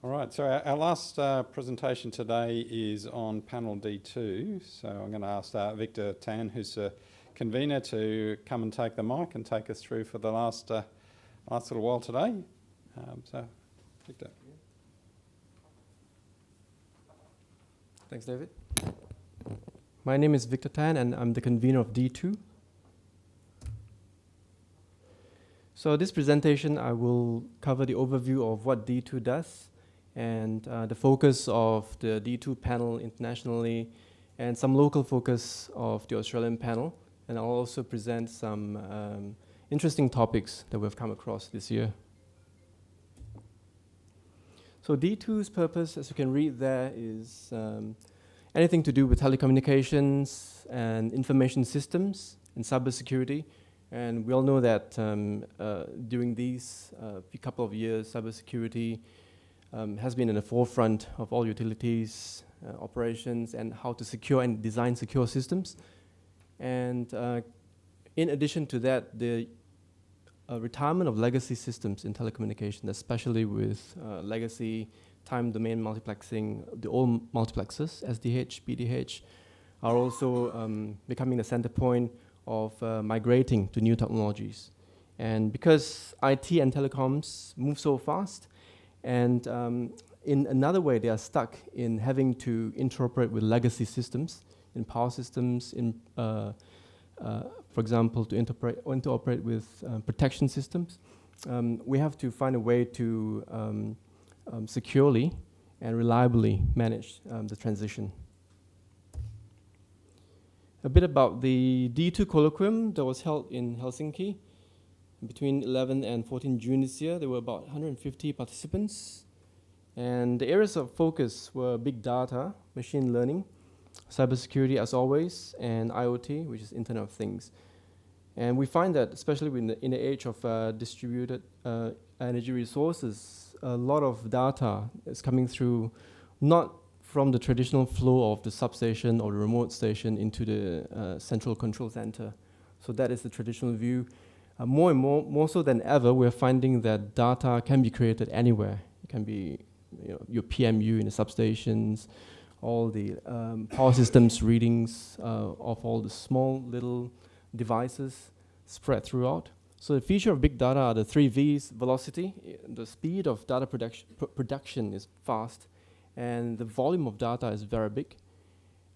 All right, so our last presentation today is on panel D2. So I'm going to ask Victor Tan, who's a convener, to come and take the mic and take us through for the last little while today. So, Victor. Thanks, David. My name is Victor Tan, and I'm the convener of D2. So this presentation, I will cover the overview of what D2 does, and the focus of the D2 panel internationally, and some local focus of the Australian panel. And I'll also present some interesting topics that we've come across this year. So D2's purpose, as you can read there, is anything to do with telecommunications and information systems and cybersecurity. And we all know that during these couple of years, cybersecurity has been in the forefront of all utilities, operations, and how to secure and design secure systems. And in addition to that, the retirement of legacy systems in telecommunication, especially with legacy time domain multiplexing, the old multiplexers, SDH, BDH, are also becoming the center point of migrating to new technologies. And because IT and telecoms move so fast, and in another way, they are stuck in having to interoperate with legacy systems, in power systems, for example, to interoperate with protection systems. We have to find a way to securely and reliably manage the transition. A bit about the D2 colloquium that was held in Helsinki between 11 and 14 June this year. There were about 150 participants, and the areas of focus were big data, machine learning, cybersecurity as always, and IoT, which is Internet of Things. And we find that, especially in the age of distributed energy resources, a lot of data is coming through, not from the traditional flow of the substation or the remote station into the central control center. So that is the traditional view. More so than ever, we're finding that data can be created anywhere. It can be your PMU in the substations, all the power systems readings of all the small little devices spread throughout. So the feature of big data are the 3 V's: velocity, the speed of data production is fast, and the volume of data is very big,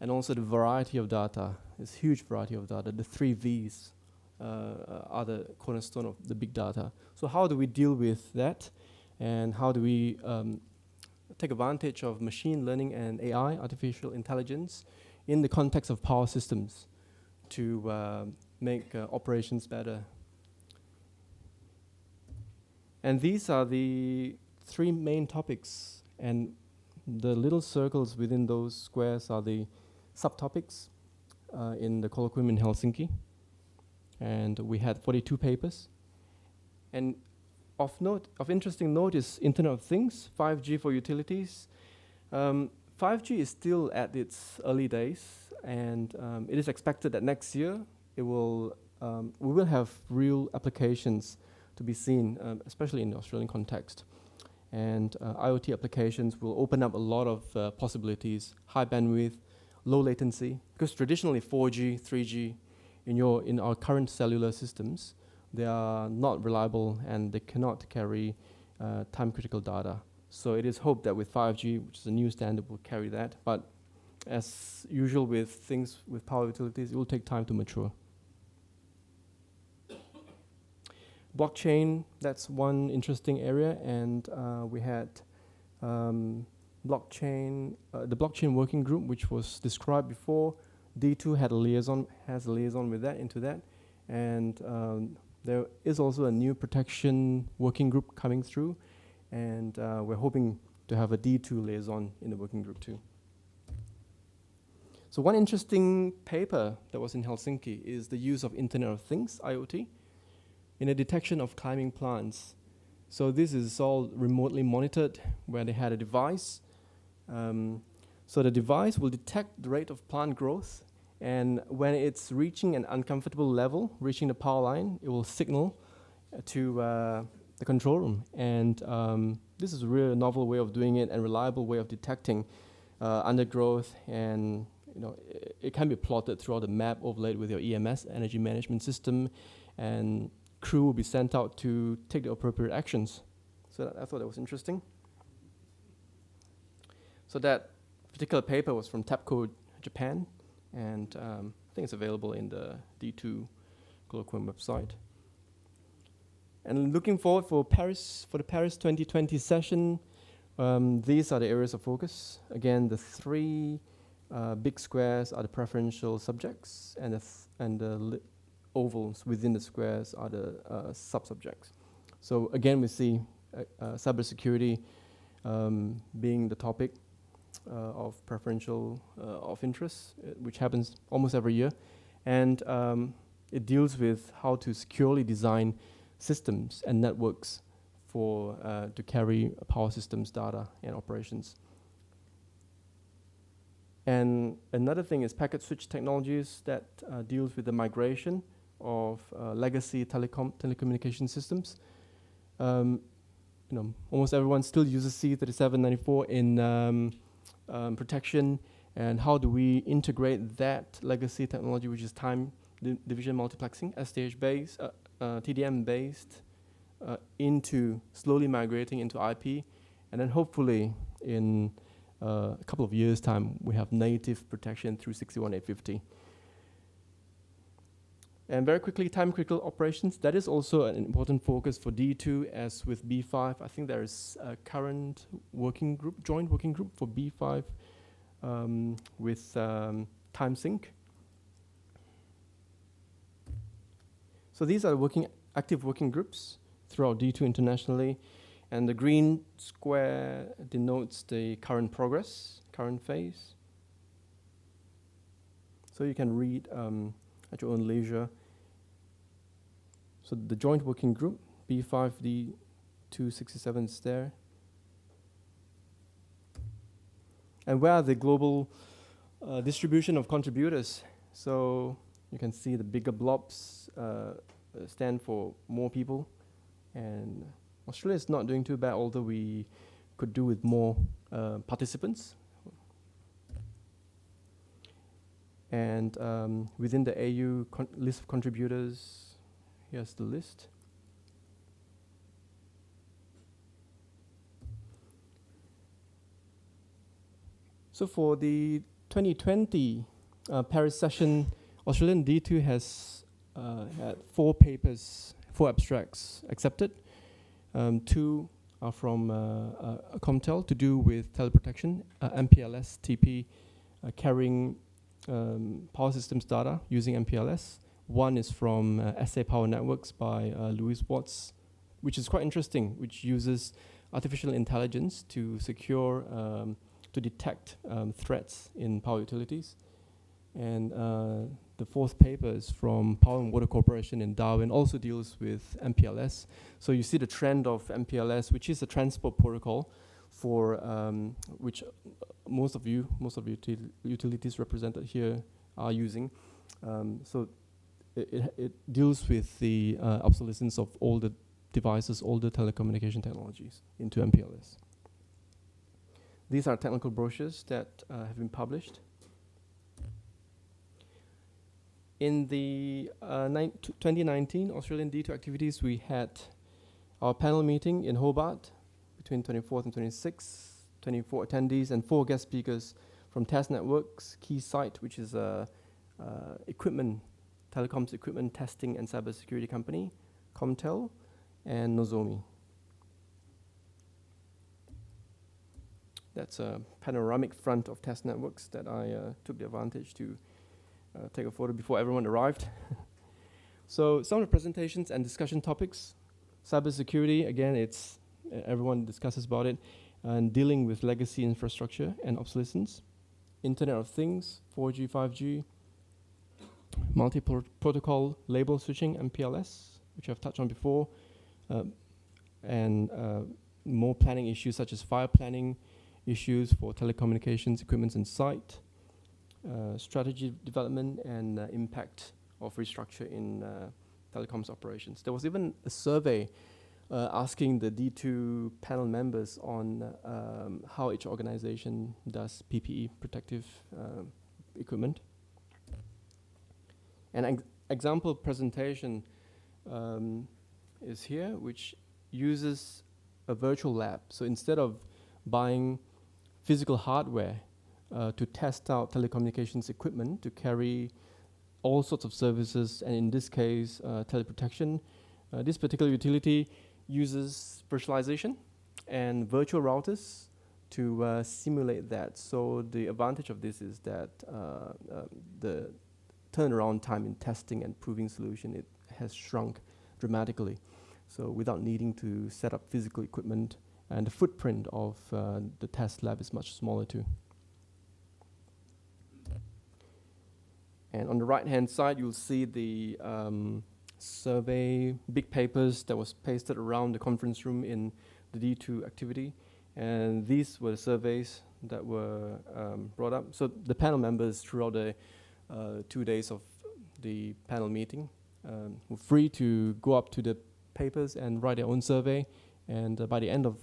and also the variety of data is huge variety of data. The 3 V's are the cornerstone of the big data. So how do we deal with that, and how do we take advantage of machine learning and AI, artificial intelligence, in the context of power systems to make operations better? And these are the 3 main topics, and the little circles within those squares are the subtopics in the colloquium in Helsinki. And we had 42 papers. And of interesting note is Internet of Things, 5G for utilities. 5G is still at its early days, and it is expected that next year we will have real applications to be seen, especially in the Australian context. And IoT applications will open up a lot of possibilities: high bandwidth, low latency. Because traditionally 4G, 3G, in our current cellular systems, they are not reliable and they cannot carry time-critical data. So it is hoped that with 5G, which is a new standard, will carry that. But as usual with things with power utilities, it will take time to mature. Blockchain, that's one interesting area, and we had blockchain, the blockchain working group, which was described before. D2 has a liaison with that, into that, and there is also a new protection working group coming through, and we're hoping to have a D2 liaison in the working group too. So one interesting paper that was in Helsinki is the use of Internet of Things, IoT, in the detection of climbing plants. So this is all remotely monitored, where they had a device. So the device will detect the rate of plant growth, and when it's reaching an uncomfortable level, reaching the power line, it will signal to the control room. And this is a really novel way of doing it and reliable way of detecting undergrowth, and it can be plotted throughout the map overlaid with your EMS, energy management system, and crew will be sent out to take the appropriate actions. So I thought that was interesting. So that particular paper was from TAPCO Japan, and I think it's available in the D2 colloquium website. And looking forward for the Paris 2020 session, these are the areas of focus. Again, the three big squares are the preferential subjects, and the ovals within the squares are the sub-subjects. So again, we see cybersecurity being the topic of preferential of interest, which happens almost every year. And it deals with how to securely design systems and networks for to carry power systems data and operations. And another thing is packet switch technologies that deals with the migration of legacy telecommunication systems. Almost everyone still uses C3794 in protection, and how do we integrate that legacy technology, which is time division multiplexing, SDH based, TDM based, into slowly migrating into IP, and then hopefully in a couple of years' time we have native protection through 61850. And very quickly, time-critical operations. That is also an important focus for D2, as with B5. I think there is a current working group, joint working group for B5 with TimeSync. So these are active working groups throughout D2 internationally. And the green square denotes the current progress, current phase. So you can read at your own leisure. So the joint working group, B5D267 is there. And where are the global distribution of contributors? So you can see the bigger blobs stand for more people. And Australia is not doing too bad, although we could do with more participants. And within the AU list of contributors, here's the list. So for the 2020 Paris session, Australian D2 has had 4 papers, 4 abstracts accepted. 2 are from Comtel to do with teleprotection, MPLS TP, carrying power systems data using MPLS. 1 is from SA Power Networks by Louise Watts, which is quite interesting, which uses artificial intelligence to secure, to detect threats in power utilities. And the 4th paper is from Power and Water Corporation in Darwin, also deals with MPLS. So you see the trend of MPLS, which is a transport protocol for which most of utilities represented here are using. So it deals with the obsolescence of older devices, older telecommunication technologies into MPLS. These are technical brochures that have been published. In the 2019 Australian D2 activities, we had our panel meeting in Hobart between 24th and 26th, 24 attendees and 4 guest speakers from Test Networks, Keysight, which is a telecoms equipment testing and cybersecurity company, Comtel, and Nozomi. That's a panoramic front of Test Networks that I took the advantage to take a photo before everyone arrived. So some of the presentations and discussion topics: cybersecurity, again, it's everyone discusses about it, and dealing with legacy infrastructure and obsolescence. Internet of Things, 4G, 5G, multi-protocol label switching, MPLS, which I've touched on before, and more planning issues such as fire planning issues for telecommunications equipment and site, strategy development, and impact of restructure in telecoms operations. There was even a survey asking the D2 panel members on how each organization does PPE, protective equipment. An example presentation is here, which uses a virtual lab. So instead of buying physical hardware to test out telecommunications equipment to carry all sorts of services, and in this case, teleprotection, this particular utility uses virtualization and virtual routers to simulate that. So the advantage of this is that the turnaround time in testing and proving solution, it has shrunk dramatically. So without needing to set up physical equipment, and the footprint of the test lab is much smaller too. And on the right-hand side, you'll see the survey, big papers that was pasted around the conference room in the D2 activity. And these were the surveys that were brought up. So the panel members throughout the 2 days of the panel meeting were free to go up to the papers and write their own survey. And by the end of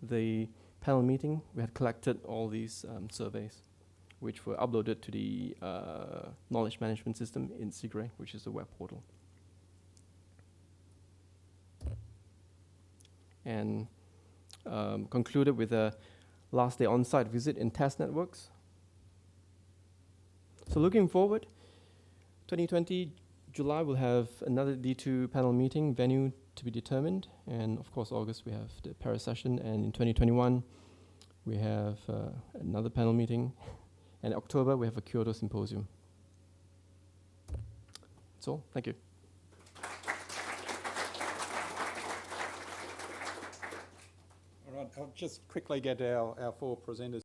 the panel meeting, we had collected all these surveys, which were uploaded to the knowledge management system in CIGRE, which is the web portal. And concluded with a last day on-site visit in test networks. So looking forward, 2020 July we'll have another D2 panel meeting, venue to be determined, and of course August we have the Paris session, and in 2021 we have another panel meeting, and October we have a Kyoto symposium. That's all. Thank you. All right, I'll just quickly get our 4 presenters